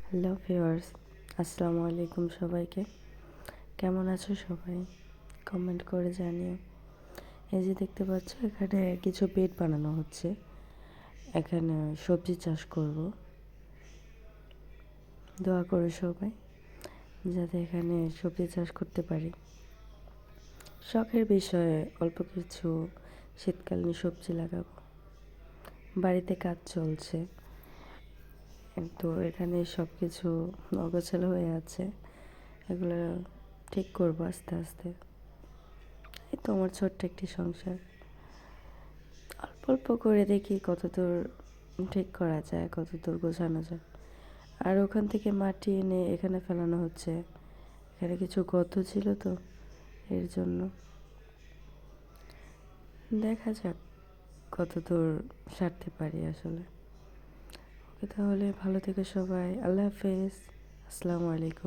Hello viewers, আসসালামু আলাইকুম সবাইকে। কেমন আছো সবাই? কমেন্ট করে জানিও। এই যে দেখতে পাচ্ছ, এখানে কিছু বেড বানানো হচ্ছে। এখানে সবজি চাষ করব। দোয়া করো সবাই যাতে এখানে সবজি চাষ করতে পারি। শখের বিষয়ে অল্প কিছু শীতকালীন সবজি লাগাবো। বাড়িতে কাজ চলছে, তো এখানে সব কিছু অগোছালো হয়ে আছে। এগুলো ঠিক করবো আস্তে আস্তে। এই তো আমার ছোট্ট একটি সংসার। অল্প অল্প করে দেখি কতদূর ঠিক করা যায়, কতদূর গোছানো যায়। আর ওখান থেকে মাটি এনে এখানে ফেলানো হচ্ছে। এখানে কিছু গর্ত ছিল, তো এর জন্য দেখা যাক কতদূর সারতে পারি আসলে। ওকে, তাহলে ভালো থেকো সবাই। আল্লাহ হাফেজ। আসসালামু আলাইকুম।